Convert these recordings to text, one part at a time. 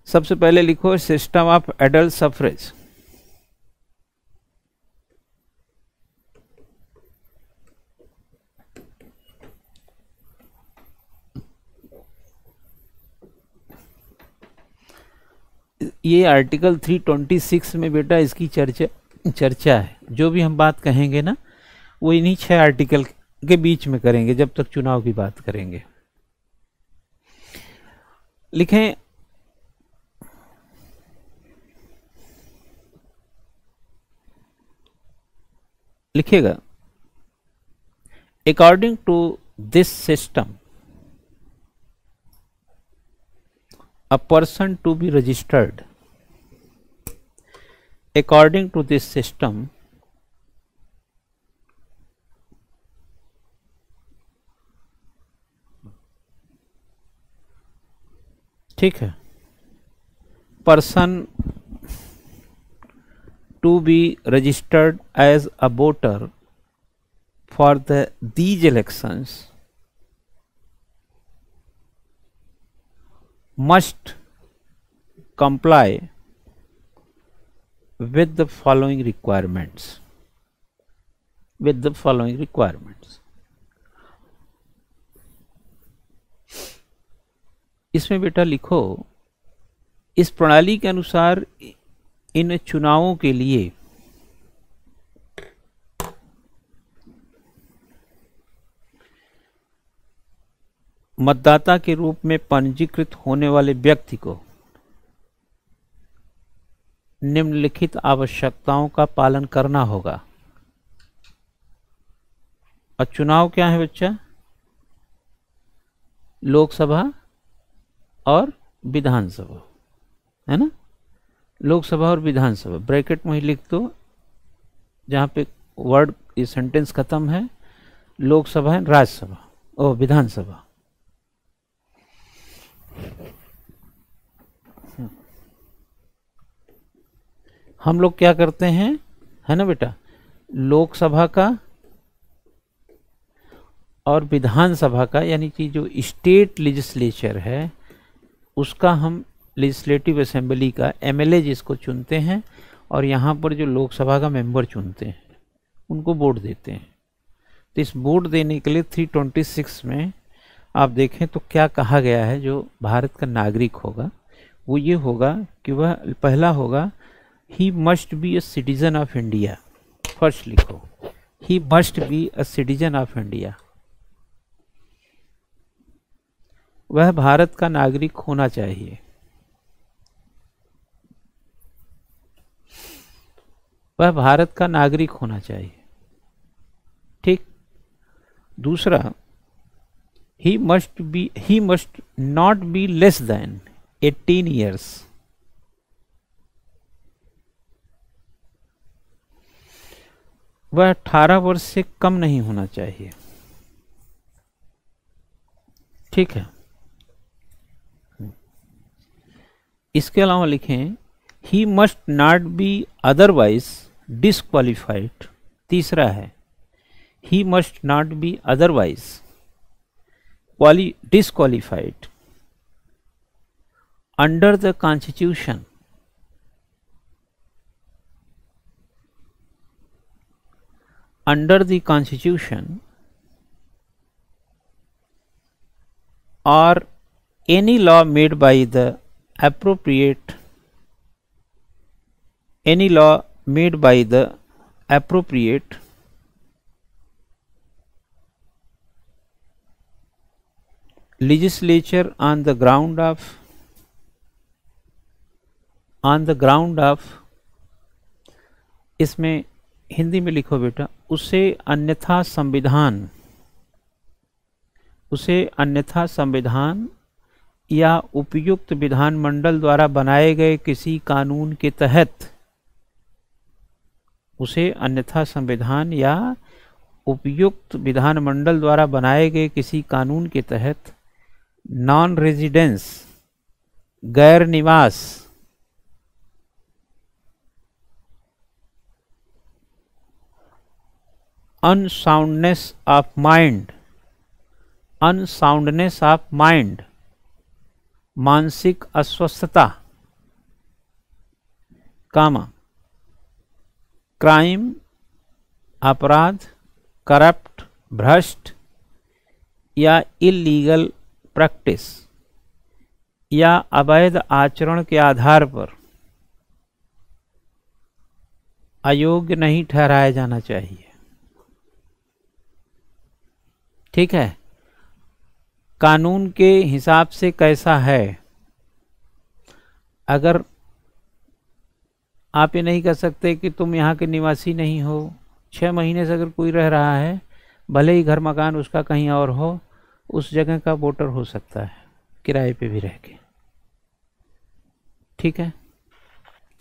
सबसे पहले लिखो सिस्टम ऑफ एडल्ट सफरेज। ये आर्टिकल 326 में बेटा इसकी चर्चा है। जो भी हम बात कहेंगे ना वो इन्हीं 6 आर्टिकल के बीच में करेंगे जब तक चुनाव की बात करेंगे। लिखें लिखिएगा, according to this system a person to be registered according to this system ठीक है, person to be registered as a voter for these elections must comply with the following requirements. इसमें बेटा लिखो, इस प्रणाली के अनुसार इन चुनावों के लिए मतदाता के रूप में पंजीकृत होने वाले व्यक्ति को निम्नलिखित आवश्यकताओं का पालन करना होगा। और चुनाव क्या है बच्चा? लोकसभा और विधानसभा, है ना? लोकसभा और विधानसभा ब्रैकेट में ही लिख दो, जहां पे वर्ड ये सेंटेंस खत्म है। लोकसभा है, राज्यसभा और विधानसभा। हम लोग क्या करते हैं, है ना बेटा, लोकसभा का और विधानसभा का, यानी कि जो स्टेट लेजिस्लेचर है उसका हम लेजिस्लेटिव असेंबली का एमएलए जिसको चुनते हैं, और यहाँ पर जो लोकसभा का मेंबर चुनते हैं उनको वोट देते हैं। तो इस वोट देने के लिए 326 में आप देखें तो क्या कहा गया है, जो भारत का नागरिक होगा वो ये होगा कि वह पहला होगा, he must be a citizen of India. First लिखो, he must be a citizen of India. वह भारत का नागरिक होना चाहिए। वह भारत का नागरिक होना चाहिए, ठीक। दूसरा, he must not be less than 18 years। वह 18 वर्ष से कम नहीं होना चाहिए, ठीक है। इसके अलावा लिखें, he must not be otherwise disqualified। तीसरा है, he must not be otherwise disqualified under the Constitution or any law made by the appropriate legislature on the ground of इसमें हिंदी में लिखो बेटा, उसे अन्यथा संविधान या उपयुक्त विधानमंडल द्वारा बनाए गए किसी कानून के तहत, उसे अन्यथा संविधान या उपयुक्त विधानमंडल द्वारा बनाए गए किसी कानून के तहत नॉन रेजिडेंस, गैर निवास, अनसाउंडनेस ऑफ माइंड, मानसिक अस्वस्थता, कामा क्राइम, अपराध, करप्ट, भ्रष्ट या इलीगल प्रैक्टिस या अवैध आचरण के आधार पर अयोग्य नहीं ठहराया जाना चाहिए। ठीक है, कानून के हिसाब से कैसा है? अगर आप ये नहीं कह सकते कि तुम यहाँ के निवासी नहीं हो, 6 महीने से अगर कोई रह रहा है, भले ही घर मकान उसका कहीं और हो, उस जगह का वोटर हो सकता है किराए पे भी रह के। ठीक है,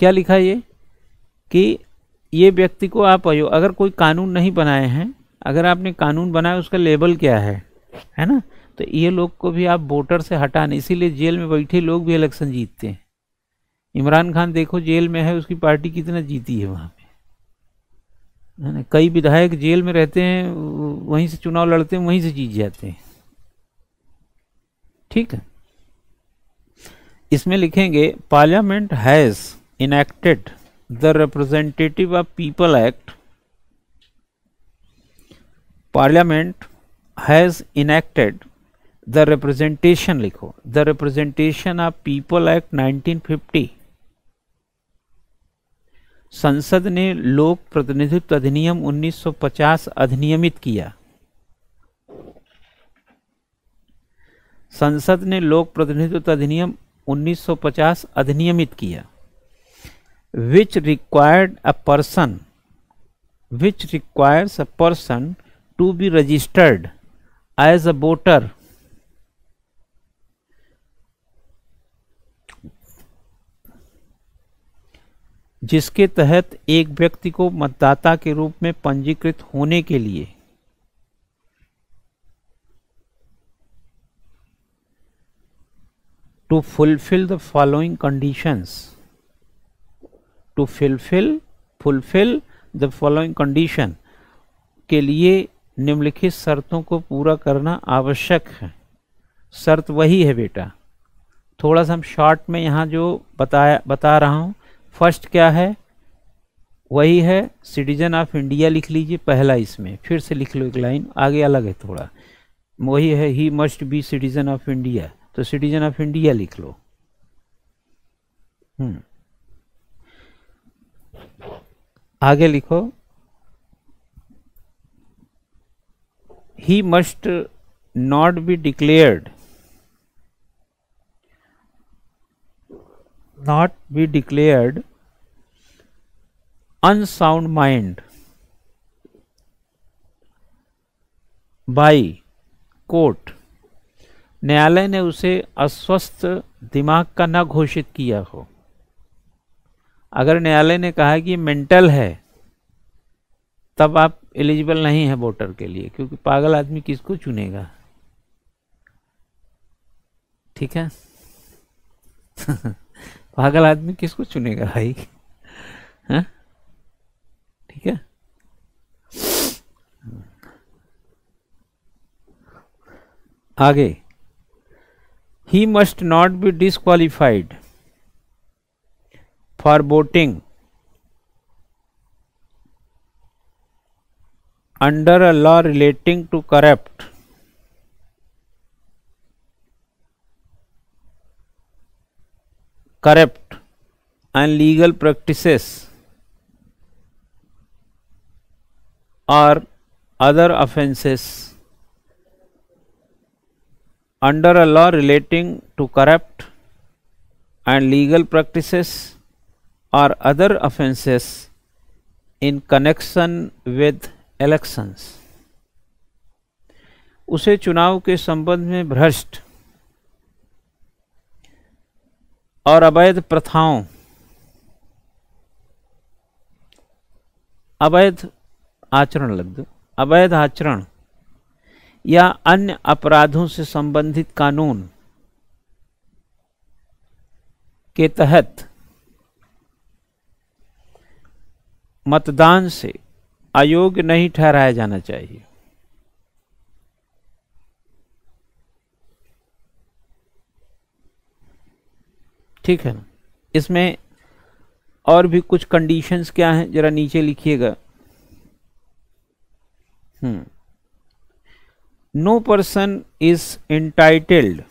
क्या लिखा ये कि ये व्यक्ति को आप अगर कोई कानून नहीं बनाए हैं, अगर आपने कानून बनाया उसका लेबल क्या है ना, तो ये लोग को भी आप वोटर से हटाने, इसीलिए जेल में बैठे लोग भी इलेक्शन जीतते हैं। इमरान खान देखो जेल में है, उसकी पार्टी कितना जीती है वहाँ पे, है ना। कई विधायक जेल में रहते हैं, वहीं से चुनाव लड़ते हैं, वहीं से जीत जाते हैं। ठीक है, इसमें लिखेंगे parliament has enacted the representative of people act. Parliament has enacted the representation, लिखो the representation of people act 1950। संसद ने लोक प्रतिनिधित्व अधिनियम 1950 अधिनियमित किया। संसद ने लोक प्रतिनिधित्व अधिनियम 1950 अधिनियमित किया। which required a person, which requires a person to be registered as a voter जिसके तहत एक व्यक्ति को मतदाता के रूप में पंजीकृत होने के लिए to fulfill the following conditions, to fulfill the following condition के लिए निम्नलिखित शर्तों को पूरा करना आवश्यक है। शर्त वही है बेटा, थोड़ा सा हम शॉर्ट में यहाँ जो बता रहा हूँ। फर्स्ट क्या है, वही है सिटीजन ऑफ इंडिया, लिख लीजिए पहला, इसमें फिर से लिख लो एक लाइन, आगे अलग है थोड़ा, वही है ही must B citizen of India, तो सिटीजन ऑफ इंडिया लिख लो। आगे लिखो he must not be declared, not be declared unsound mind by court। न्यायालय ने उसे अस्वस्थ दिमाग का न घोषित किया हो। अगर न्यायालय ने कहा कि मेंटल है, तब आप एलिजिबल नहीं है वोटर के लिए, क्योंकि पागल आदमी किसको चुनेगा। ठीक है पागल आदमी किसको चुनेगा भाई, हैं? ठीक है, आगे he must not be disqualified for voting under a law relating to corrupt and legal practices or other offences under a law relating to corrupt and legal practices or other offences in connection with elections। उसे चुनाव के संबंध में भ्रष्ट और अवैध प्रथाओं, अवैध आचरण लग दो, अवैध आचरण या अन्य अपराधों से संबंधित कानून के तहत मतदान से अयोग्य नहीं ठहराया जाना चाहिए। ठीक है ना, इसमें और भी कुछ कंडीशंस क्या हैं जरा नीचे लिखिएगा। No person is entitled,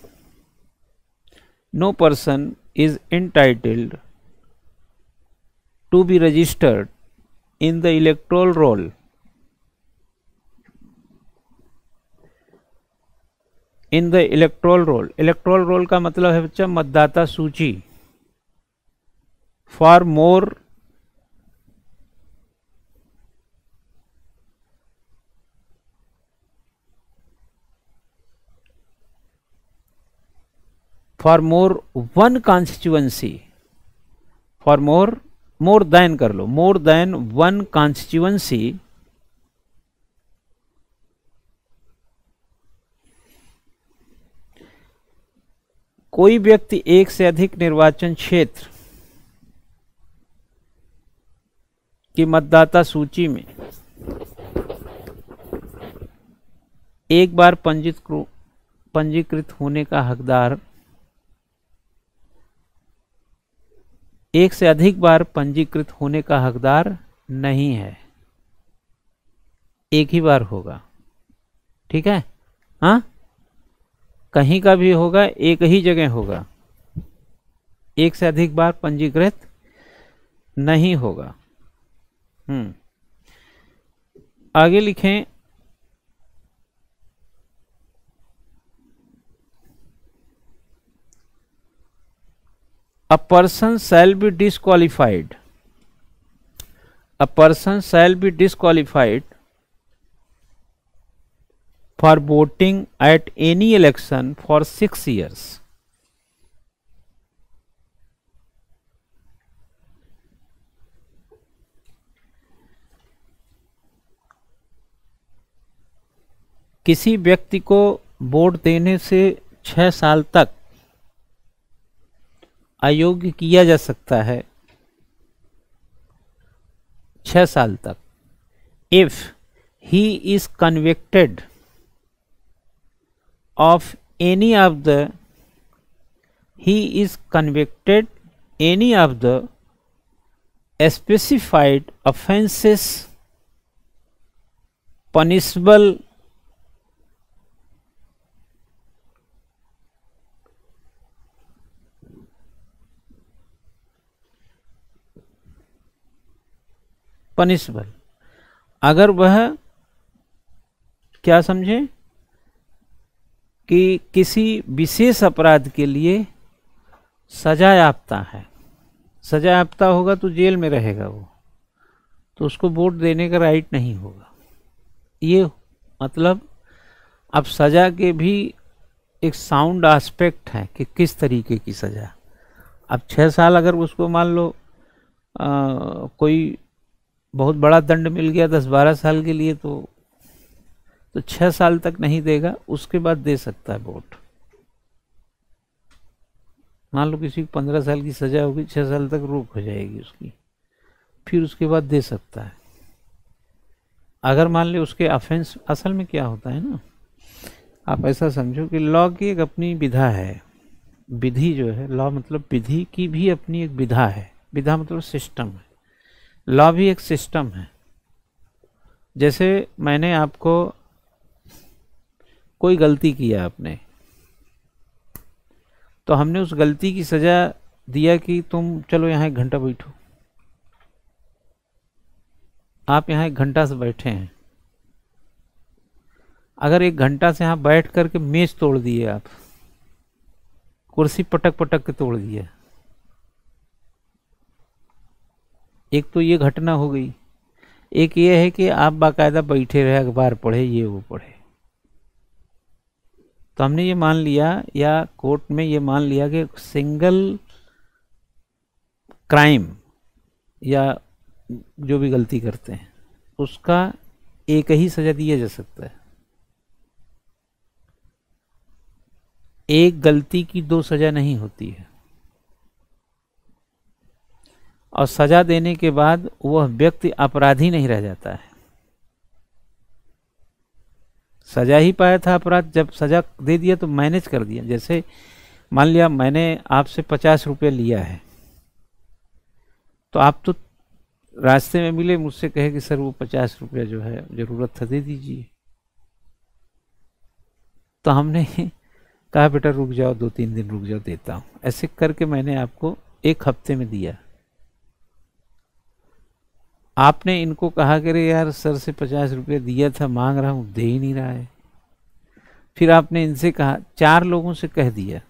no person is entitled to be registered in the electoral roll in the electoral roll. Electoral roll का मतलब है बच्चा मतदाता सूची। For more one constituency, for more than कर लो, मोर देन वन कॉन्स्टिट्यूएंसी कोई व्यक्ति एक से अधिक निर्वाचन क्षेत्र की मतदाता सूची में एक बार पंजीकृत होने का हकदार, एक से अधिक बार पंजीकृत होने का हकदार नहीं है, एक ही बार होगा। ठीक है, हाँ, कहीं का भी होगा, एक ही जगह होगा, एक से अधिक बार पंजीकृत नहीं होगा। आगे लिखें, a person shall be disqualified, a person shall be disqualified for voting at any election for 6 years. किसी व्यक्ति को वोट देने से 6 साल तक अयोग्य किया जा सकता है, 6 साल तक, if he is convicted of any of the specified offenses punishable अगर वह क्या समझे कि किसी विशेष अपराध के लिए सजा याफ्ता है, सजा याफ्ता होगा तो जेल में रहेगा वो, तो उसको वोट देने का राइट नहीं होगा। ये मतलब अब सजा के भी एक साउंड एस्पेक्ट है कि किस तरीके की सजा। अब 6 साल अगर उसको मान लो कोई बहुत बड़ा दंड मिल गया 10-12 साल के लिए, तो 6 साल तक नहीं देगा, उसके बाद दे सकता है वोट। मान लो किसी को 15 साल की सजा होगी, 6 साल तक रोक हो जाएगी उसकी, फिर उसके बाद दे सकता है। अगर मान ले उसके ऑफेंस, असल में क्या होता है ना, आप ऐसा समझो कि लॉ की एक अपनी विधा है, विधि जो है, लॉ मतलब विधि की भी अपनी एक विधा है, विधा मतलब सिस्टम है, लॉ भी एक सिस्टम है। जैसे मैंने आपको कोई गलती किया आपने, तो हमने उस गलती की सजा दिया कि तुम चलो यहाँ 1 घंटा बैठो, आप यहाँ 1 घंटा से बैठे हैं। अगर 1 घंटा से यहाँ बैठ करके मेज तोड़ दिए, आप कुर्सी पटक पटक के तोड़ दिए, एक तो ये घटना हो गई। एक ये है कि आप बाकायदा बैठे रहे, अखबार पढ़े, ये वो पढ़े, तो हमने ये मान लिया, या कोर्ट में ये मान लिया कि सिंगल क्राइम या जो भी गलती करते हैं उसका एक ही सजा दिया जा सकता है। एक गलती की 2 सजा नहीं होती है, और सजा देने के बाद वह व्यक्ति अपराधी नहीं रह जाता है। सजा ही पाया था अपराध, जब सजा दे दिया तो मैनेज कर दिया। जैसे मान लिया मैंने आपसे 50 रुपये लिया है, तो आप तो रास्ते में मिले, मुझसे कहे कि सर वो 50 रुपया जो है ज़रूरत था दे दीजिए। तो हमने कहा बेटा रुक जाओ, 2-3 दिन रुक जाओ, देता हूँ। ऐसे करके मैंने आपको 1 हफ्ते में दिया। आपने इनको कहा कि अरे यार सर से 50 रुपये दिया था, मांग रहा हूँ, दे ही नहीं रहा है। फिर आपने इनसे कहा, 4 लोगों से कह दिया,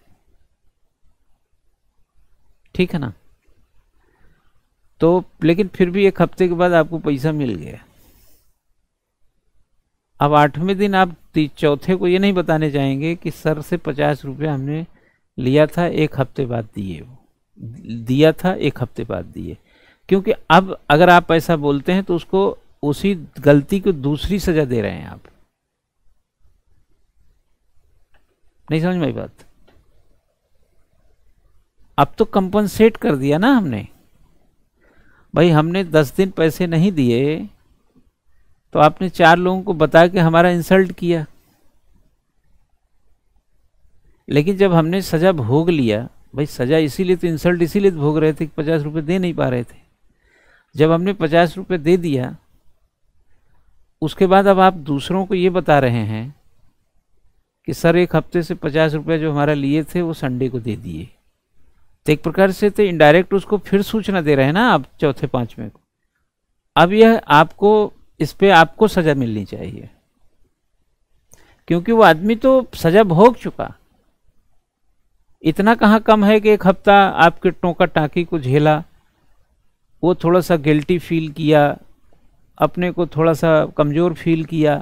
ठीक है ना। तो लेकिन फिर भी 1 हफ्ते के बाद आपको पैसा मिल गया। अब 8वें दिन आप चौथे को ये नहीं बताने चाहेंगे कि सर से 50 रुपये हमने लिया था, 1 हफ्ते बाद दिए, वो दिया था 1 हफ्ते बाद दिए। क्योंकि अब अगर आप ऐसा बोलते हैं तो उसको उसी गलती को दूसरी सजा दे रहे हैं आप। नहीं समझ में आई बात? अब तो कंपनसेट कर दिया ना हमने। भाई हमने 10 दिन पैसे नहीं दिए तो आपने 4 लोगों को बता के हमारा इंसल्ट किया। लेकिन जब हमने सजा भोग लिया, भाई सजा इसीलिए तो, इंसल्ट इसीलिए तो भोग रहे थे कि 50 रुपये दे नहीं पा रहे थे। जब हमने 50 रुपये दे दिया, उसके बाद अब आप दूसरों को ये बता रहे हैं कि सर 1 हफ्ते से 50 रुपये जो हमारा लिए थे वो संडे को दे दिए। तो एक प्रकार से तो इनडायरेक्ट उसको फिर सूचना दे रहे हैं ना आप चौथे 5वें को। अब यह आपको, इस पे आपको सजा मिलनी चाहिए, क्योंकि वो आदमी तो सजा भोग चुका। इतना कहाँ कम है कि 1 हफ्ता आपके टोका टाकी को झेला, वो थोड़ा सा गिल्टी फील किया, अपने को थोड़ा सा कमज़ोर फील किया,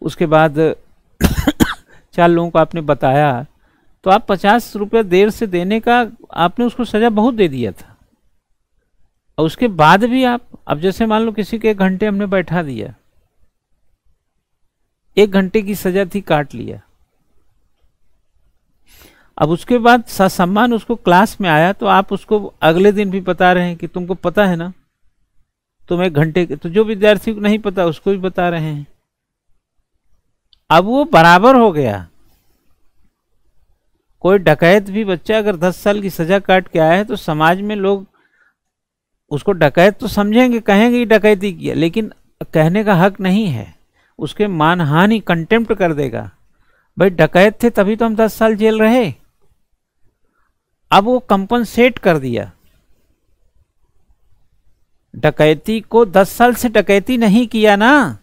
उसके बाद 4 लोगों को आपने बताया, तो आप 50 रुपये देर से देने का आपने उसको सज़ा बहुत दे दिया था। और उसके बाद भी आप, अब जैसे मान लो किसी के 1 घंटे हमने बैठा दिया, 1 घंटे की सज़ा थी, काट लिया। अब उसके बाद ससम्मान उसको क्लास में आया, तो आप उसको अगले दिन भी बता रहे हैं कि तुमको पता है ना, तुम 1 घंटे, तो जो विद्यार्थी को नहीं पता उसको भी बता रहे हैं। अब वो बराबर हो गया। कोई डकैत भी बच्चा अगर 10 साल की सजा काट के आया है तो समाज में लोग उसको डकैत तो समझेंगे, कहेंगे डकैती किया, लेकिन कहने का हक नहीं है, उसके मानहानि, कंटेम्प्ट कर देगा। भाई डकैत थे तभी तो हम 10 साल जेल रहे। अब वो कंपनसेट कर दिया। डकैती को 10 साल से डकैती नहीं किया ना,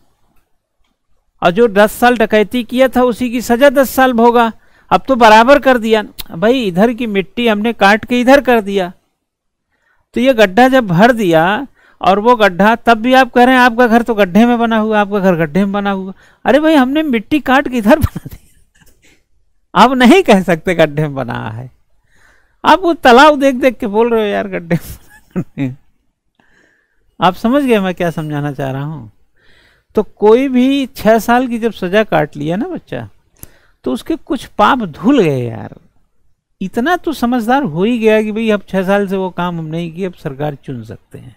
और जो 10 साल डकैती किया था उसी की सजा 10 साल भोगा। अब तो बराबर कर दिया। भाई इधर की मिट्टी हमने काट के इधर कर दिया, तो ये गड्ढा जब भर दिया, और वो गड्ढा, तब भी आप कह रहे हैं आपका घर तो गड्ढे में बना हुआ, आपका घर गड्ढे में बना हुआ। अरे भाई हमने मिट्टी काट के इधर बना दिया, आप नहीं कह सकते गड्ढे में बना है। आप वो तालाब देख देख के बोल रहे हो यार गड्ढे में। आप समझ गए मैं क्या समझाना चाह रहा हूं? तो कोई भी 6 साल की जब सजा काट लिया ना बच्चा, तो उसके कुछ पाप धुल गए यार। इतना तो समझदार हो ही गया कि भाई अब 6 साल से वो काम हम नहीं किए, अब सरकार चुन सकते हैं।